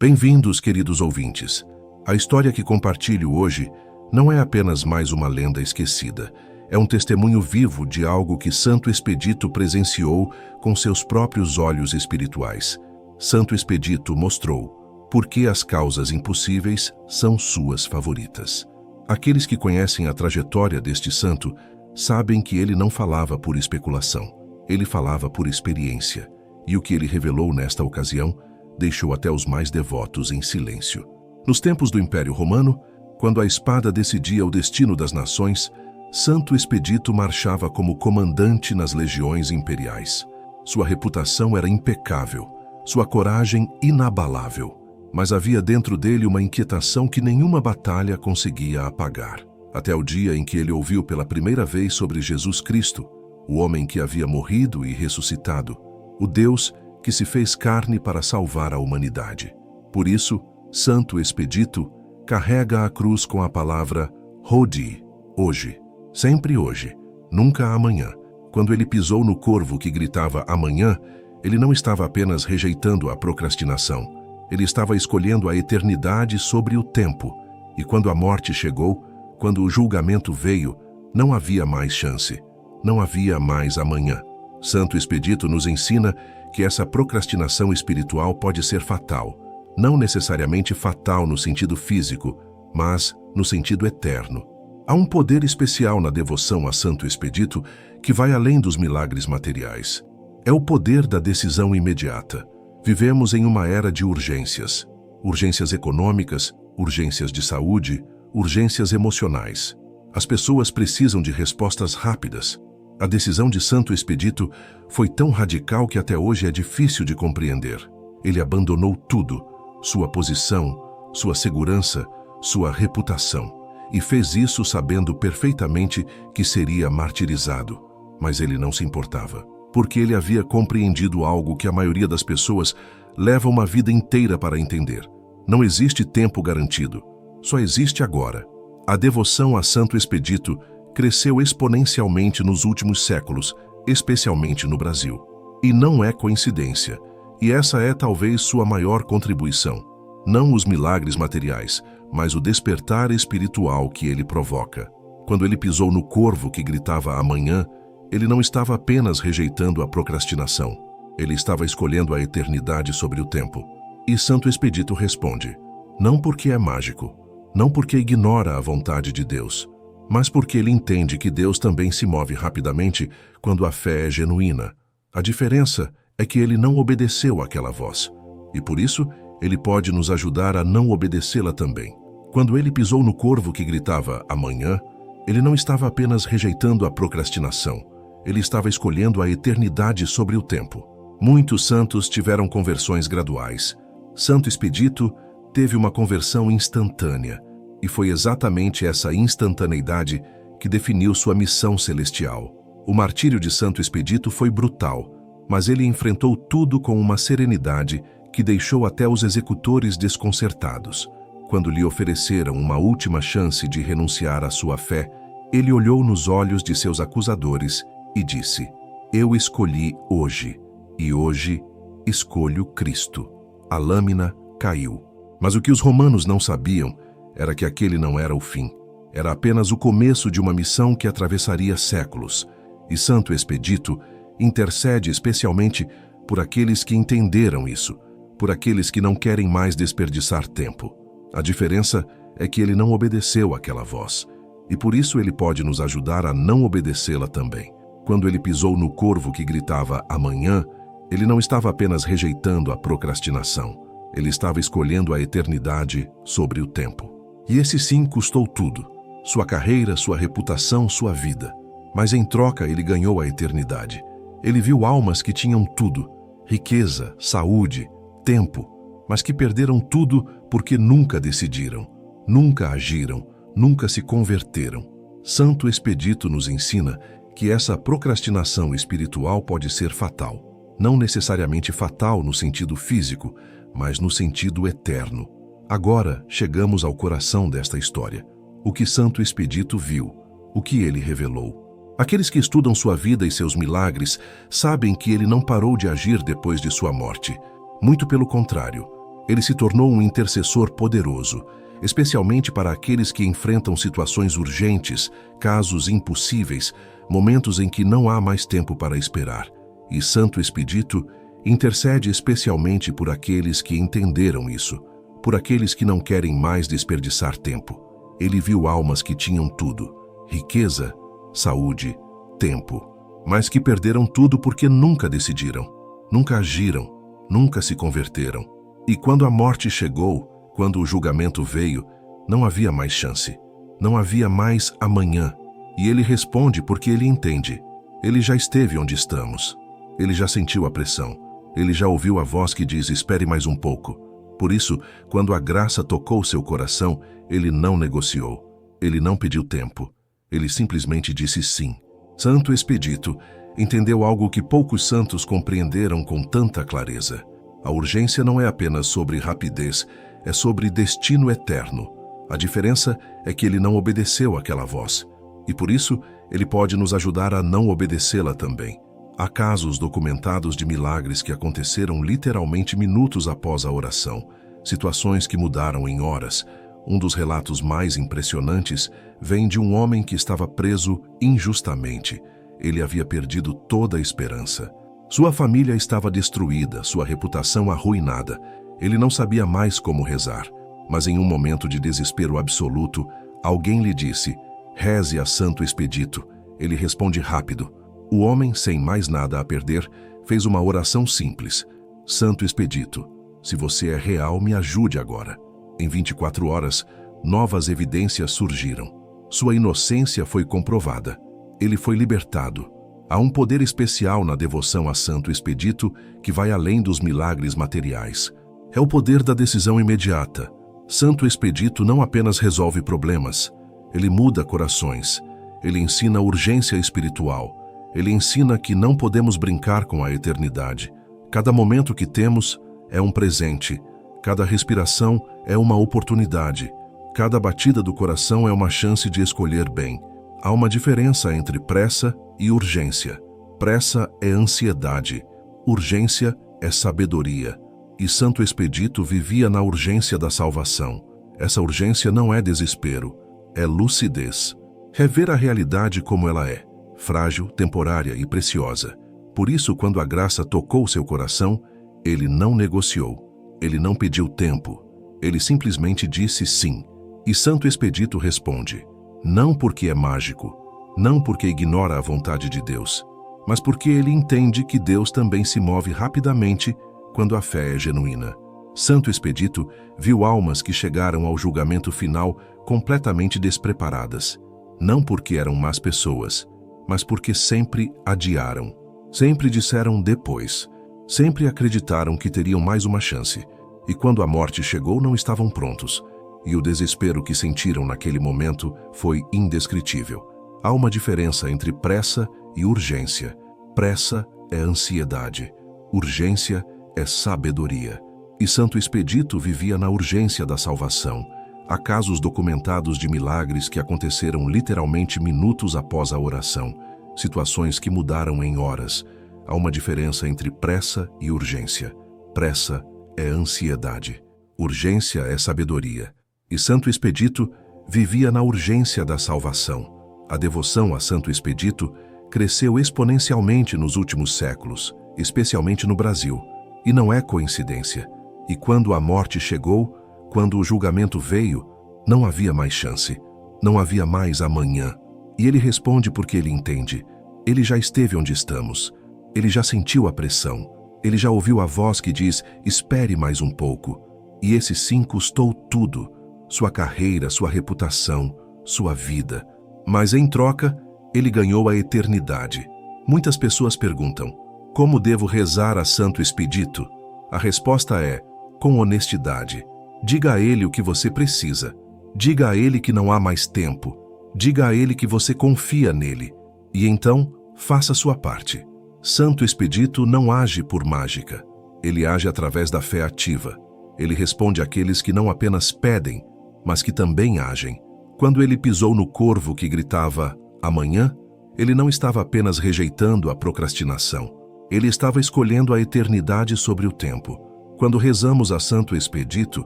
Bem-vindos, queridos ouvintes. A história que compartilho hoje não é apenas mais uma lenda esquecida. É um testemunho vivo de algo que Santo Expedito presenciou com seus próprios olhos espirituais. Santo Expedito mostrou por que as causas impossíveis são suas favoritas. Aqueles que conhecem a trajetória deste santo sabem que ele não falava por especulação. Ele falava por experiência. E o que ele revelou nesta ocasião deixou até os mais devotos em silêncio. Nos tempos do Império Romano, quando a espada decidia o destino das nações, Santo Expedito marchava como comandante nas legiões imperiais. Sua reputação era impecável, sua coragem inabalável, mas havia dentro dele uma inquietação que nenhuma batalha conseguia apagar. Até o dia em que ele ouviu pela primeira vez sobre Jesus Cristo, o homem que havia morrido e ressuscitado, o Deus que se fez carne para salvar a humanidade. Por isso, Santo Expedito carrega a cruz com a palavra Hodie, hoje, sempre hoje, nunca amanhã. Quando ele pisou no corvo que gritava amanhã, ele não estava apenas rejeitando a procrastinação, ele estava escolhendo a eternidade sobre o tempo. E quando a morte chegou, quando o julgamento veio, não havia mais chance, não havia mais amanhã. Santo Expedito nos ensina que essa procrastinação espiritual pode ser fatal, não necessariamente fatal no sentido físico, mas no sentido eterno. Há um poder especial na devoção a Santo Expedito que vai além dos milagres materiais. É o poder da decisão imediata. Vivemos em uma era de urgências. Urgências econômicas, urgências de saúde, urgências emocionais. As pessoas precisam de respostas rápidas. A decisão de Santo Expedito foi tão radical que até hoje é difícil de compreender. Ele abandonou tudo, sua posição, sua segurança, sua reputação, e fez isso sabendo perfeitamente que seria martirizado. Mas ele não se importava, porque ele havia compreendido algo que a maioria das pessoas leva uma vida inteira para entender. Não existe tempo garantido, só existe agora. A devoção a Santo Expedito cresceu exponencialmente nos últimos séculos, especialmente no Brasil. E não é coincidência, e essa é talvez sua maior contribuição. Não os milagres materiais, mas o despertar espiritual que ele provoca. Quando ele pisou no corvo que gritava amanhã, ele não estava apenas rejeitando a procrastinação, ele estava escolhendo a eternidade sobre o tempo. E Santo Expedito responde, não porque é mágico, não porque ignora a vontade de Deus, mas porque ele entende que Deus também se move rapidamente quando a fé é genuína. A diferença é que ele não obedeceu àquela voz, e por isso ele pode nos ajudar a não obedecê-la também. Quando ele pisou no corvo que gritava amanhã, ele não estava apenas rejeitando a procrastinação, ele estava escolhendo a eternidade sobre o tempo. Muitos santos tiveram conversões graduais. Santo Expedito teve uma conversão instantânea, e foi exatamente essa instantaneidade que definiu sua missão celestial. O martírio de Santo Expedito foi brutal, mas ele enfrentou tudo com uma serenidade que deixou até os executores desconcertados. Quando lhe ofereceram uma última chance de renunciar à sua fé, ele olhou nos olhos de seus acusadores e disse, eu escolhi hoje, e hoje escolho Cristo. A lâmina caiu. Mas o que os romanos não sabiam era que aquele não era o fim. Era apenas o começo de uma missão que atravessaria séculos. E Santo Expedito intercede especialmente por aqueles que entenderam isso, por aqueles que não querem mais desperdiçar tempo. A diferença é que ele não obedeceu àquela voz, e por isso ele pode nos ajudar a não obedecê-la também. Quando ele pisou no corvo que gritava amanhã, ele não estava apenas rejeitando a procrastinação, ele estava escolhendo a eternidade sobre o tempo. E esse sim custou tudo, sua carreira, sua reputação, sua vida. Mas em troca ele ganhou a eternidade. Ele viu almas que tinham tudo, riqueza, saúde, tempo, mas que perderam tudo porque nunca decidiram, nunca agiram, nunca se converteram. Santo Expedito nos ensina que essa procrastinação espiritual pode ser fatal. Não necessariamente fatal no sentido físico, mas no sentido eterno. Agora chegamos ao coração desta história. O que Santo Expedito viu, o que ele revelou. Aqueles que estudam sua vida e seus milagres sabem que ele não parou de agir depois de sua morte. Muito pelo contrário, Ele se tornou um intercessor poderoso, especialmente para aqueles que enfrentam situações urgentes, casos impossíveis, momentos em que não há mais tempo para esperar. E Santo Expedito intercede especialmente por aqueles que entenderam isso, por aqueles que não querem mais desperdiçar tempo. Ele viu almas que tinham tudo: riqueza, saúde, tempo, mas que perderam tudo porque nunca decidiram, nunca agiram, nunca se converteram. E quando a morte chegou, quando o julgamento veio, não havia mais chance, não havia mais amanhã. E ele responde porque ele entende. Ele já esteve onde estamos. Ele já sentiu a pressão. Ele já ouviu a voz que diz: espere mais um pouco. Por isso, quando a graça tocou seu coração, ele não negociou. Ele não pediu tempo. Ele simplesmente disse sim. Santo Expedito entendeu algo que poucos santos compreenderam com tanta clareza. A urgência não é apenas sobre rapidez, é sobre destino eterno. A diferença é que ele não obedeceu àquela voz. E por isso, ele pode nos ajudar a não obedecê-la também. Há casos documentados de milagres que aconteceram literalmente minutos após a oração, situações que mudaram em horas. Um dos relatos mais impressionantes vem de um homem que estava preso injustamente. Ele havia perdido toda a esperança. Sua família estava destruída, sua reputação arruinada. Ele não sabia mais como rezar. Mas em um momento de desespero absoluto, alguém lhe disse: reze a Santo Expedito. Ele responde rápido. O homem, sem mais nada a perder, fez uma oração simples: Santo Expedito, se você é real, me ajude agora. Em 24 horas, novas evidências surgiram. Sua inocência foi comprovada. Ele foi libertado. Há um poder especial na devoção a Santo Expedito que vai além dos milagres materiais. É o poder da decisão imediata. Santo Expedito não apenas resolve problemas, ele muda corações. Ele ensina urgência espiritual. Ele ensina que não podemos brincar com a eternidade. Cada momento que temos é um presente. Cada respiração é uma oportunidade. Cada batida do coração é uma chance de escolher bem. Há uma diferença entre pressa e urgência. Pressa é ansiedade. Urgência é sabedoria. E Santo Expedito vivia na urgência da salvação. Essa urgência não é desespero, é lucidez. Rever a realidade como ela é, frágil, temporária e preciosa. Por isso, quando a graça tocou seu coração, ele não negociou. Ele não pediu tempo. Ele simplesmente disse sim. E Santo Expedito responde: não porque é mágico, não porque ignora a vontade de Deus, mas porque ele entende que Deus também se move rapidamente quando a fé é genuína. Santo Expedito viu almas que chegaram ao julgamento final completamente despreparadas, não porque eram más pessoas, mas porque sempre adiaram, sempre disseram depois, sempre acreditaram que teriam mais uma chance, e quando a morte chegou não estavam prontos, e o desespero que sentiram naquele momento foi indescritível. Há uma diferença entre pressa e urgência. Pressa é ansiedade, urgência é sabedoria. E Santo Expedito vivia na urgência da salvação. Há casos documentados de milagres que aconteceram literalmente minutos após a oração, situações que mudaram em horas. Há uma diferença entre pressa e urgência. Pressa é ansiedade, urgência é sabedoria. E Santo Expedito vivia na urgência da salvação. A devoção a Santo Expedito cresceu exponencialmente nos últimos séculos, especialmente no Brasil. E não é coincidência. E quando a morte chegou, quando o julgamento veio, não havia mais chance, não havia mais amanhã. E ele responde porque ele entende. Ele já esteve onde estamos. Ele já sentiu a pressão. Ele já ouviu a voz que diz: espere mais um pouco. E esse sim custou tudo. Sua carreira, sua reputação, sua vida. Mas em troca, ele ganhou a eternidade. Muitas pessoas perguntam: como devo rezar a Santo Expedito? A resposta é: com honestidade. Diga a ele o que você precisa. Diga a ele que não há mais tempo. Diga a ele que você confia nele. E então, faça sua parte. Santo Expedito não age por mágica. Ele age através da fé ativa. Ele responde àqueles que não apenas pedem, mas que também agem. Quando ele pisou no corvo que gritava amanhã, ele não estava apenas rejeitando a procrastinação. Ele estava escolhendo a eternidade sobre o tempo. Quando rezamos a Santo Expedito,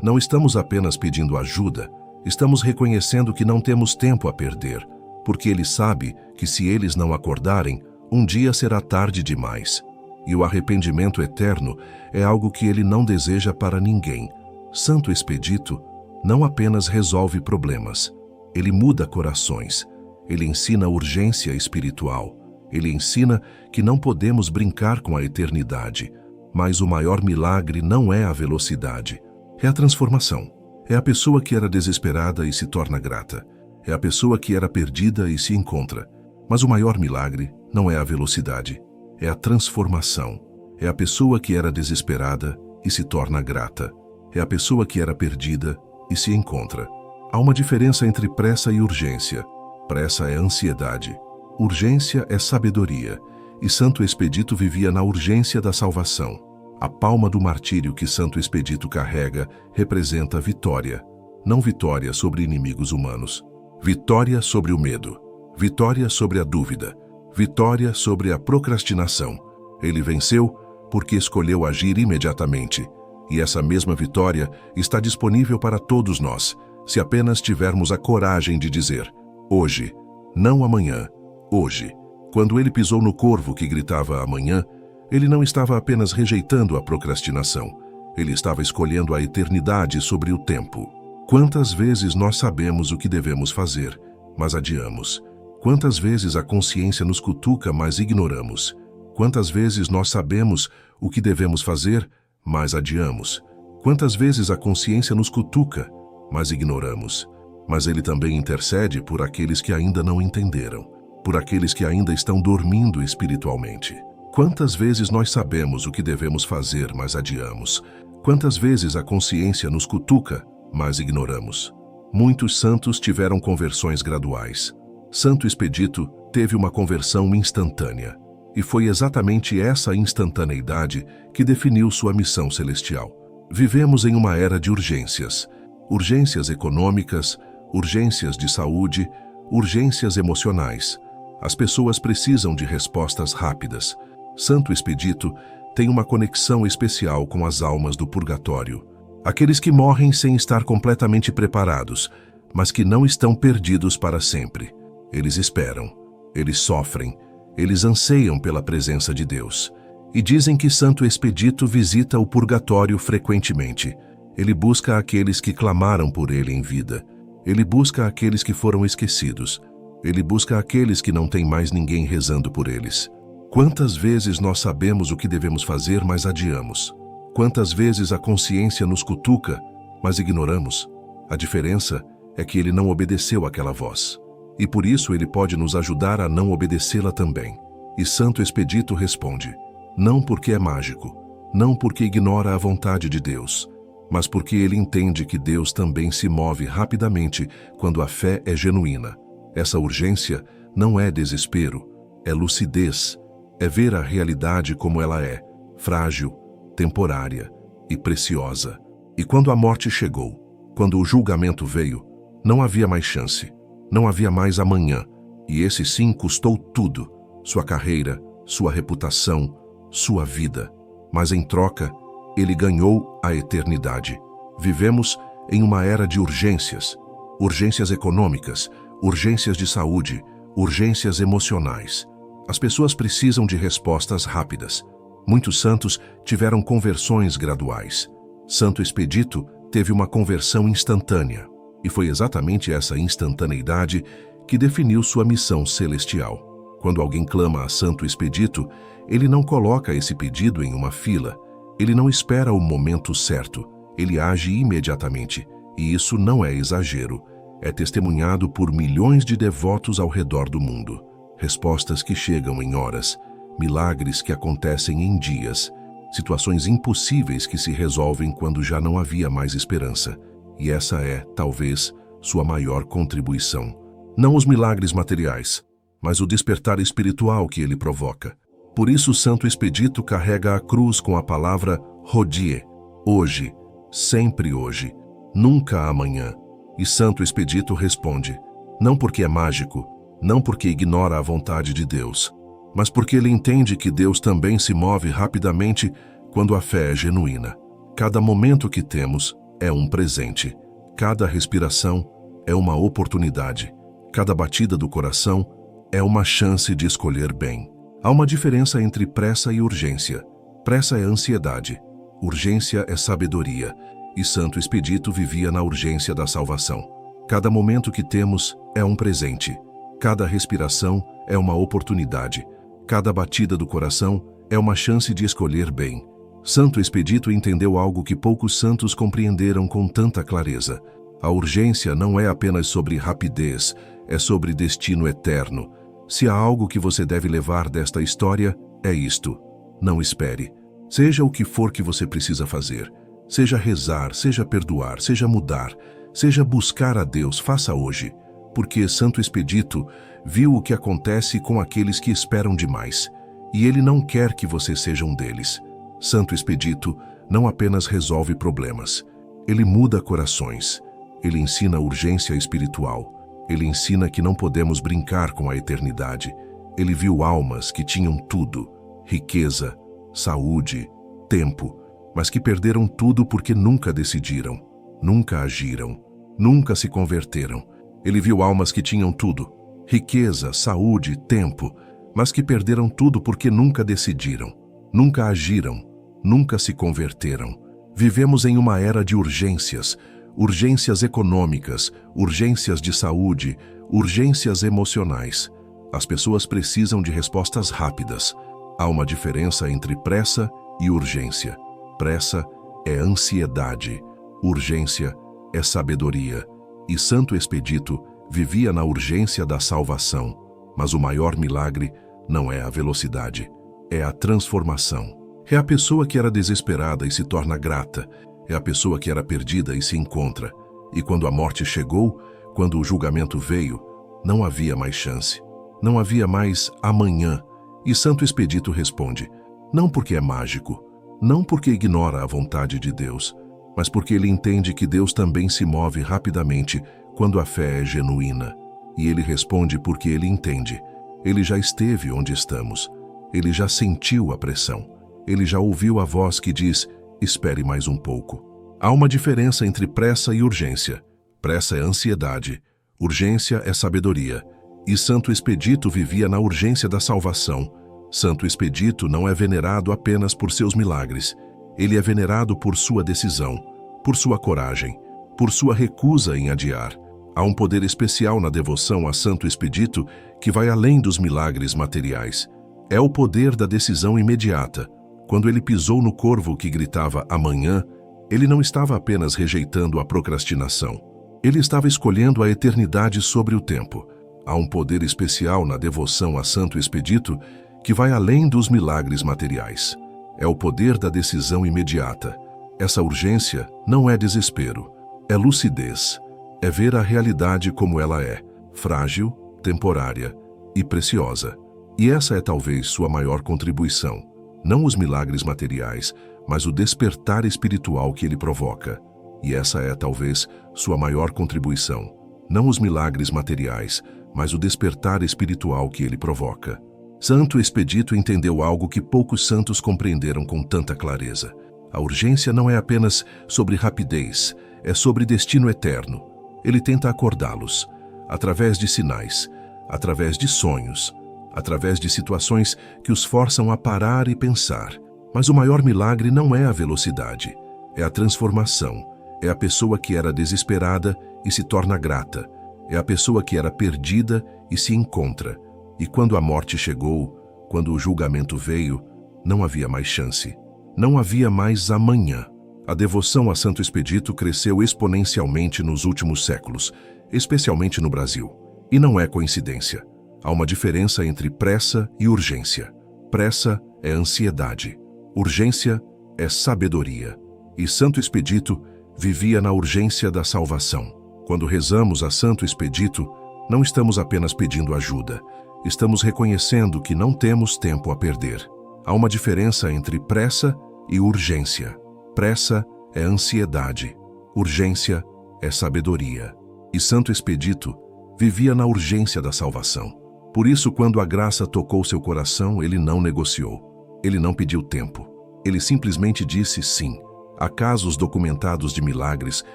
não estamos apenas pedindo ajuda, estamos reconhecendo que não temos tempo a perder, porque ele sabe que se eles não acordarem, um dia será tarde demais. E o arrependimento eterno é algo que ele não deseja para ninguém. Santo Expedito não apenas resolve problemas, ele muda corações, ele ensina urgência espiritual, ele ensina que não podemos brincar com a eternidade, mas o maior milagre não é a velocidade, é a transformação. É a pessoa que era desesperada e se torna grata, é a pessoa que era perdida e se encontra. Mas o maior milagre não é a velocidade, é a transformação. É a pessoa que era desesperada e se torna grata, é a pessoa que era perdida e se encontra. Há uma diferença entre pressa e urgência. Pressa é ansiedade, urgência é sabedoria, e Santo Expedito vivia na urgência da salvação. A palma do martírio que Santo Expedito carrega representa vitória, não vitória sobre inimigos humanos, vitória sobre o medo, vitória sobre a dúvida, vitória sobre a procrastinação. Ele venceu porque escolheu agir imediatamente, e essa mesma vitória está disponível para todos nós, se apenas tivermos a coragem de dizer: hoje, não amanhã, hoje. Quando ele pisou no corvo que gritava amanhã, ele não estava apenas rejeitando a procrastinação, ele estava escolhendo a eternidade sobre o tempo. Quantas vezes nós sabemos o que devemos fazer, mas adiamos? Quantas vezes a consciência nos cutuca, mas ignoramos? Quantas vezes nós sabemos o que devemos fazer, mas adiamos? Quantas vezes a consciência nos cutuca, mas ignoramos? Mas ele também intercede por aqueles que ainda não entenderam, por aqueles que ainda estão dormindo espiritualmente. Quantas vezes nós sabemos o que devemos fazer, mas adiamos? Quantas vezes a consciência nos cutuca, mas ignoramos? Muitos santos tiveram conversões graduais. Santo Expedito teve uma conversão instantânea, e foi exatamente essa instantaneidade que definiu sua missão celestial. Vivemos em uma era de urgências. Urgências econômicas, urgências de saúde, urgências emocionais. As pessoas precisam de respostas rápidas. Santo Expedito tem uma conexão especial com as almas do purgatório. Aqueles que morrem sem estar completamente preparados, mas que não estão perdidos para sempre. Eles esperam, eles sofrem, eles anseiam pela presença de Deus. E dizem que Santo Expedito visita o purgatório frequentemente. Ele busca aqueles que clamaram por ele em vida. Ele busca aqueles que foram esquecidos. Ele busca aqueles que não têm mais ninguém rezando por eles. Quantas vezes nós sabemos o que devemos fazer, mas adiamos? Quantas vezes a consciência nos cutuca, mas ignoramos? A diferença é que ele não obedeceu àquela voz. E por isso ele pode nos ajudar a não obedecê-la também. E Santo Expedito responde: não porque é mágico, não porque ignora a vontade de Deus, mas porque ele entende que Deus também se move rapidamente quando a fé é genuína. Essa urgência não é desespero, é lucidez, é ver a realidade como ela é, frágil, temporária e preciosa. E quando a morte chegou, quando o julgamento veio, não havia mais chance, não havia mais amanhã, e esse sim custou tudo, sua carreira, sua reputação, sua vida. Mas em troca, ele ganhou a eternidade. Vivemos em uma era de urgências, urgências econômicas, urgências de saúde, urgências emocionais. As pessoas precisam de respostas rápidas. Muitos santos tiveram conversões graduais. Santo Expedito teve uma conversão instantânea, e foi exatamente essa instantaneidade que definiu sua missão celestial. Quando alguém clama a Santo Expedito, ele não coloca esse pedido em uma fila, ele não espera o momento certo, ele age imediatamente, e isso não é exagero, é testemunhado por milhões de devotos ao redor do mundo. Respostas que chegam em horas, milagres que acontecem em dias, situações impossíveis que se resolvem quando já não havia mais esperança. E essa é, talvez, sua maior contribuição. Não os milagres materiais, mas o despertar espiritual que ele provoca. Por isso, Santo Expedito carrega a cruz com a palavra Hodie, hoje, sempre hoje, nunca amanhã. E Santo Expedito responde, não porque é mágico, não porque ignora a vontade de Deus, mas porque ele entende que Deus também se move rapidamente quando a fé é genuína. Cada momento que temos é um presente. Cada respiração é uma oportunidade. Cada batida do coração é uma chance de escolher bem. Há uma diferença entre pressa e urgência. Pressa é ansiedade, urgência é sabedoria, e Santo Expedito vivia na urgência da salvação. Cada momento que temos é um presente. Cada respiração é uma oportunidade. Cada batida do coração é uma chance de escolher bem. Santo Expedito entendeu algo que poucos santos compreenderam com tanta clareza. A urgência não é apenas sobre rapidez, é sobre destino eterno. Se há algo que você deve levar desta história, é isto: não espere. Seja o que for que você precisa fazer, seja rezar, seja perdoar, seja mudar, seja buscar a Deus, faça hoje, porque Santo Expedito viu o que acontece com aqueles que esperam demais, e ele não quer que você seja um deles. Santo Expedito não apenas resolve problemas, ele muda corações, ele ensina urgência espiritual, ele ensina que não podemos brincar com a eternidade. Ele viu almas que tinham tudo, riqueza, saúde, tempo, mas que perderam tudo porque nunca decidiram, nunca agiram, nunca se converteram. Ele viu almas que tinham tudo, riqueza, saúde, tempo, mas que perderam tudo porque nunca decidiram, nunca agiram, nunca se converteram. Vivemos em uma era de urgências, urgências econômicas, urgências de saúde, urgências emocionais. As pessoas precisam de respostas rápidas. Há uma diferença entre pressa e urgência. Pressa é ansiedade, urgência é sabedoria. E Santo Expedito vivia na urgência da salvação. Mas o maior milagre não é a velocidade, é a transformação. É a pessoa que era desesperada e se torna grata. É a pessoa que era perdida e se encontra. E quando a morte chegou, quando o julgamento veio, não havia mais chance. Não havia mais amanhã. E Santo Expedito responde: não porque é mágico, não porque ignora a vontade de Deus, mas porque ele entende que Deus também se move rapidamente quando a fé é genuína. E ele responde porque ele entende. Ele já esteve onde estamos. Ele já sentiu a pressão. Ele já ouviu a voz que diz: espere mais um pouco. Há uma diferença entre pressa e urgência. Pressa é ansiedade, urgência é sabedoria. E Santo Expedito vivia na urgência da salvação. Santo Expedito não é venerado apenas por seus milagres. Ele é venerado por sua decisão, por sua coragem, por sua recusa em adiar. Há um poder especial na devoção a Santo Expedito que vai além dos milagres materiais. É o poder da decisão imediata. Quando ele pisou no corvo que gritava amanhã, ele não estava apenas rejeitando a procrastinação. Ele estava escolhendo a eternidade sobre o tempo. Há um poder especial na devoção a Santo Expedito que vai além dos milagres materiais. É o poder da decisão imediata. Essa urgência não é desespero, é lucidez. É ver a realidade como ela é, frágil, temporária e preciosa. E essa é talvez sua maior contribuição. Não os milagres materiais, mas o despertar espiritual que ele provoca. E essa é talvez sua maior contribuição. Não os milagres materiais, mas o despertar espiritual que ele provoca. Santo Expedito entendeu algo que poucos santos compreenderam com tanta clareza. A urgência não é apenas sobre rapidez, é sobre destino eterno. Ele tenta acordá-los, através de sinais, através de sonhos, através de situações que os forçam a parar e pensar. Mas o maior milagre não é a velocidade, é a transformação. É a pessoa que era desesperada e se torna grata. É a pessoa que era perdida e se encontra. E quando a morte chegou, quando o julgamento veio, não havia mais chance. Não havia mais amanhã. A devoção a Santo Expedito cresceu exponencialmente nos últimos séculos, especialmente no Brasil. E não é coincidência. Há uma diferença entre pressa e urgência. Pressa é ansiedade. Urgência é sabedoria. E Santo Expedito vivia na urgência da salvação. Quando rezamos a Santo Expedito, não estamos apenas pedindo ajuda. Estamos reconhecendo que não temos tempo a perder. Há uma diferença entre pressa e urgência. Pressa é ansiedade. Urgência é sabedoria. E Santo Expedito vivia na urgência da salvação. Por isso, quando a graça tocou seu coração, ele não negociou. Ele não pediu tempo. Ele simplesmente disse sim. Há casos documentados de milagres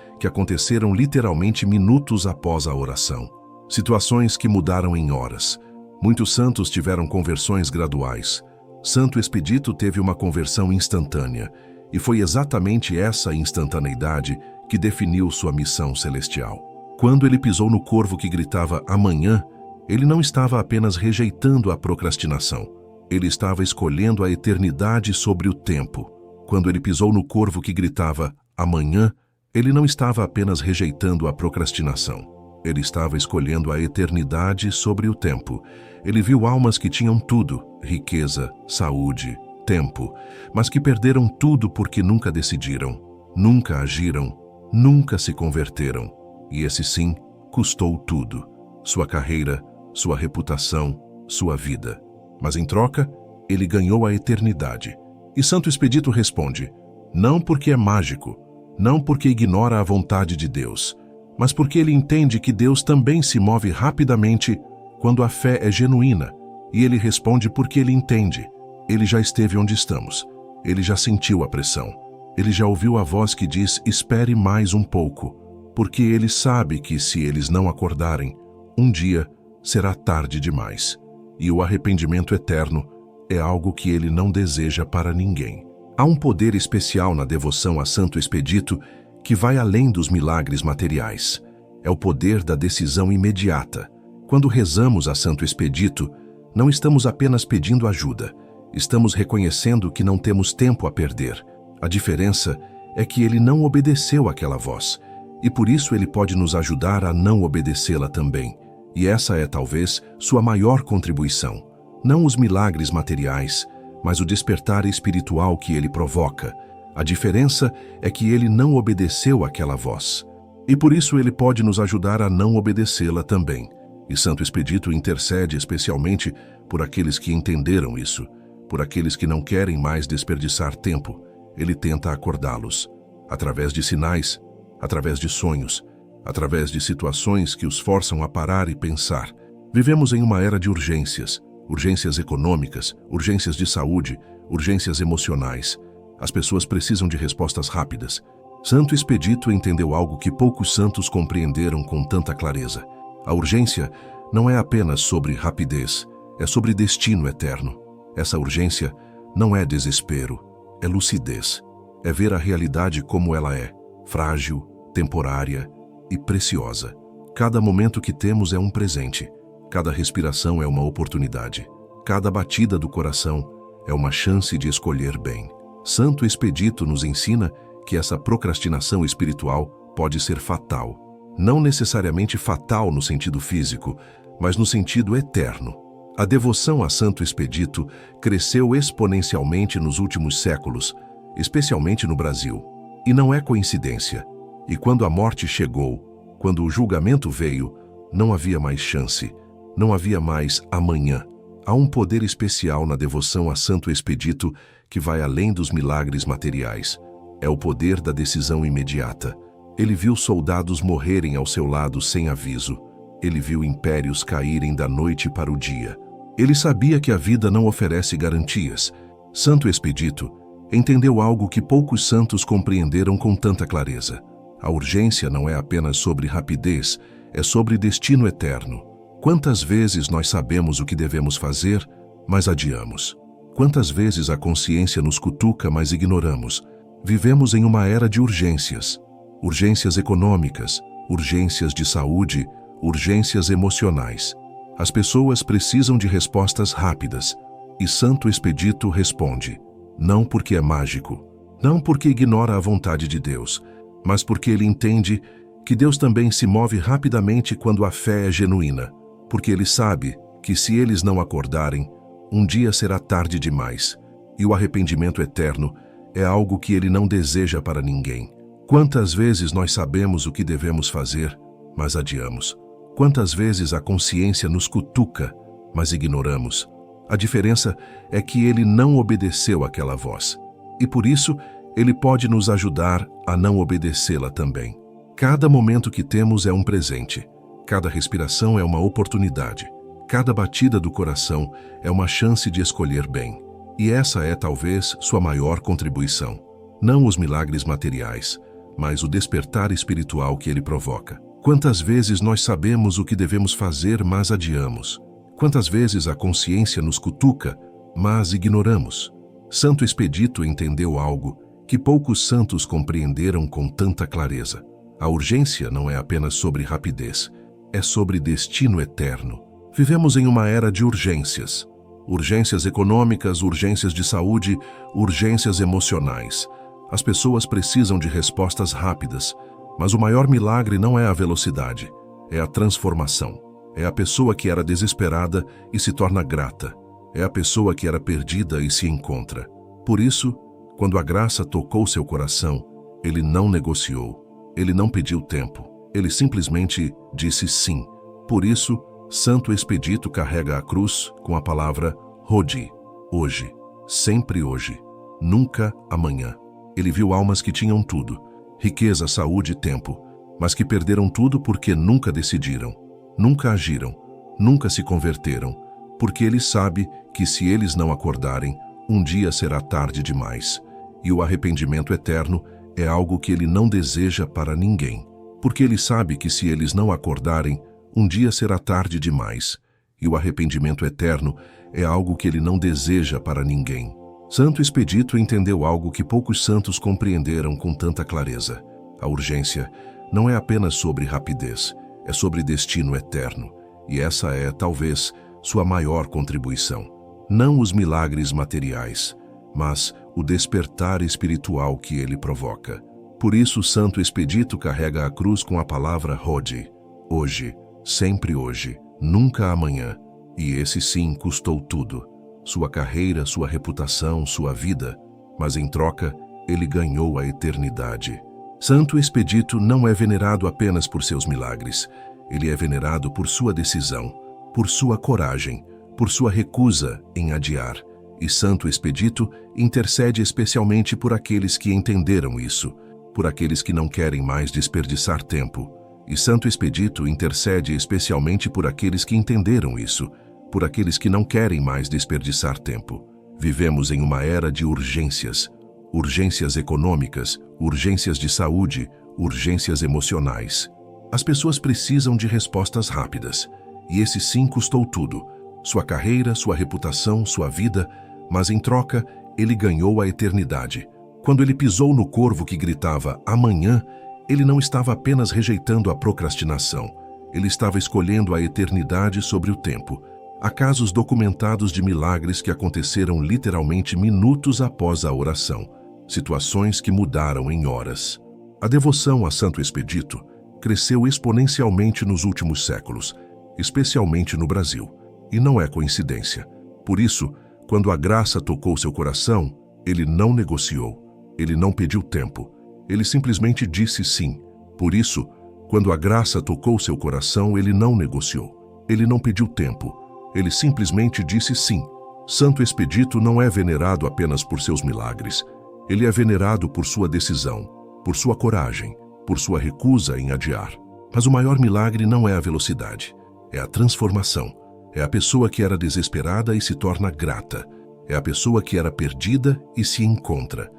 que aconteceram literalmente minutos após a oração. Situações que mudaram em horas. Muitos santos tiveram conversões graduais. Santo Expedito teve uma conversão instantânea, e foi exatamente essa instantaneidade que definiu sua missão celestial. Quando ele pisou no corvo que gritava amanhã, ele não estava apenas rejeitando a procrastinação. Ele estava escolhendo a eternidade sobre o tempo. Quando ele pisou no corvo que gritava amanhã, ele não estava apenas rejeitando a procrastinação. Ele estava escolhendo a eternidade sobre o tempo. Ele viu almas que tinham tudo, riqueza, saúde, tempo, mas que perderam tudo porque nunca decidiram, nunca agiram, nunca se converteram. E esse sim custou tudo: sua carreira, sua reputação, sua vida. Mas em troca, ele ganhou a eternidade. E Santo Expedito responde: não porque é mágico, não porque ignora a vontade de Deus, mas porque ele entende que Deus também se move rapidamente quando a fé é genuína. E ele responde porque ele entende. Ele já esteve onde estamos. Ele já sentiu a pressão. Ele já ouviu a voz que diz: espere mais um pouco, porque ele sabe que se eles não acordarem, um dia será tarde demais. E o arrependimento eterno é algo que ele não deseja para ninguém. Há um poder especial na devoção a Santo Expedito que vai além dos milagres materiais. É o poder da decisão imediata. Quando rezamos a Santo Expedito, não estamos apenas pedindo ajuda, estamos reconhecendo que não temos tempo a perder. A diferença é que ele não obedeceu àquela voz, e por isso ele pode nos ajudar a não obedecê-la também. E essa é, talvez, sua maior contribuição. Não os milagres materiais, mas o despertar espiritual que ele provoca. A diferença é que ele não obedeceu àquela voz. E por isso ele pode nos ajudar a não obedecê-la também. E Santo Expedito intercede especialmente por aqueles que entenderam isso, por aqueles que não querem mais desperdiçar tempo. Ele tenta acordá-los, através de sinais, através de sonhos, através de situações que os forçam a parar e pensar. Vivemos em uma era de urgências, urgências econômicas, urgências de saúde, urgências emocionais. As pessoas precisam de respostas rápidas. Santo Expedito entendeu algo que poucos santos compreenderam com tanta clareza. A urgência não é apenas sobre rapidez, é sobre destino eterno. Essa urgência não é desespero, é lucidez. É ver a realidade como ela é, frágil, temporária e preciosa. Cada momento que temos é um presente. Cada respiração é uma oportunidade. Cada batida do coração é uma chance de escolher bem. Santo Expedito nos ensina que essa procrastinação espiritual pode ser fatal. Não necessariamente fatal no sentido físico, mas no sentido eterno. A devoção a Santo Expedito cresceu exponencialmente nos últimos séculos, especialmente no Brasil. E não é coincidência. E quando a morte chegou, quando o julgamento veio, não havia mais chance, não havia mais amanhã. Há um poder especial na devoção a Santo Expedito que vai além dos milagres materiais. É o poder da decisão imediata. Ele viu soldados morrerem ao seu lado sem aviso. Ele viu impérios caírem da noite para o dia. Ele sabia que a vida não oferece garantias. Santo Expedito entendeu algo que poucos santos compreenderam com tanta clareza. A urgência não é apenas sobre rapidez, é sobre destino eterno. Quantas vezes nós sabemos o que devemos fazer, mas adiamos? Quantas vezes a consciência nos cutuca, mas ignoramos? Vivemos em uma era de urgências. Urgências econômicas, urgências de saúde, urgências emocionais. As pessoas precisam de respostas rápidas. E Santo Expedito responde: não porque é mágico, não porque ignora a vontade de Deus, mas porque ele entende que Deus também se move rapidamente quando a fé é genuína. Porque ele sabe que se eles não acordarem, um dia será tarde demais. E o arrependimento eterno é algo que ele não deseja para ninguém. Quantas vezes nós sabemos o que devemos fazer, mas adiamos? Quantas vezes a consciência nos cutuca, mas ignoramos? A diferença é que ele não obedeceu àquela voz. E por isso, ele pode nos ajudar a não obedecê-la também. Cada momento que temos é um presente. Cada respiração é uma oportunidade. Cada batida do coração é uma chance de escolher bem. E essa é, talvez, sua maior contribuição. Não os milagres materiais, mas o despertar espiritual que ele provoca. Quantas vezes nós sabemos o que devemos fazer, mas adiamos? Quantas vezes a consciência nos cutuca, mas ignoramos? Santo Expedito entendeu algo que poucos santos compreenderam com tanta clareza. A urgência não é apenas sobre rapidez, é sobre destino eterno. Vivemos em uma era de urgências. Urgências econômicas, urgências de saúde, urgências emocionais. As pessoas precisam de respostas rápidas, mas o maior milagre não é a velocidade, é a transformação. É a pessoa que era desesperada e se torna grata. É a pessoa que era perdida e se encontra. Por isso, quando a graça tocou seu coração, ele não negociou, ele não pediu tempo, ele simplesmente disse sim. Por isso, Santo Expedito carrega a cruz com a palavra Hodi, hoje, sempre hoje, nunca amanhã. Ele viu almas que tinham tudo, riqueza, saúde e tempo, mas que perderam tudo porque nunca decidiram, nunca agiram, nunca se converteram, porque ele sabe que se eles não acordarem, um dia será tarde demais. E o arrependimento eterno é algo que ele não deseja para ninguém, porque ele sabe que se eles não acordarem, um dia será tarde demais. E o arrependimento eterno é algo que ele não deseja para ninguém. Santo Expedito entendeu algo que poucos santos compreenderam com tanta clareza. A urgência não é apenas sobre rapidez, é sobre destino eterno. E essa é, talvez, sua maior contribuição. Não os milagres materiais, mas o despertar espiritual que ele provoca. Por isso, Santo Expedito carrega a cruz com a palavra Hodi, hoje, sempre hoje, nunca amanhã. E esse sim custou tudo. Sua carreira, sua reputação, sua vida. Mas em troca, ele ganhou a eternidade. Santo Expedito não é venerado apenas por seus milagres. Ele é venerado por sua decisão, por sua coragem, por sua recusa em adiar. E Santo Expedito intercede especialmente por aqueles que entenderam isso, por aqueles que não querem mais desperdiçar tempo. E Santo Expedito intercede especialmente por aqueles que entenderam isso, por aqueles que não querem mais desperdiçar tempo. Vivemos em uma era de urgências. Urgências econômicas, urgências de saúde, urgências emocionais. As pessoas precisam de respostas rápidas. E esse sim custou tudo. Sua carreira, sua reputação, sua vida, mas em troca, ele ganhou a eternidade. Quando ele pisou no corvo que gritava amanhã, ele não estava apenas rejeitando a procrastinação. Ele estava escolhendo a eternidade sobre o tempo. Há casos documentados de milagres que aconteceram literalmente minutos após a oração. Situações que mudaram em horas. A devoção a Santo Expedito cresceu exponencialmente nos últimos séculos, especialmente no Brasil. E não é coincidência. Por isso, quando a graça tocou seu coração, ele não negociou, ele não pediu tempo, ele simplesmente disse sim. Por isso, quando a graça tocou seu coração, ele não negociou, ele não pediu tempo, ele simplesmente disse sim. Santo Expedito não é venerado apenas por seus milagres, ele é venerado por sua decisão, por sua coragem, por sua recusa em adiar. Mas o maior milagre não é a velocidade, é a transformação. É a pessoa que era desesperada e se torna grata. É a pessoa que era perdida e se encontra.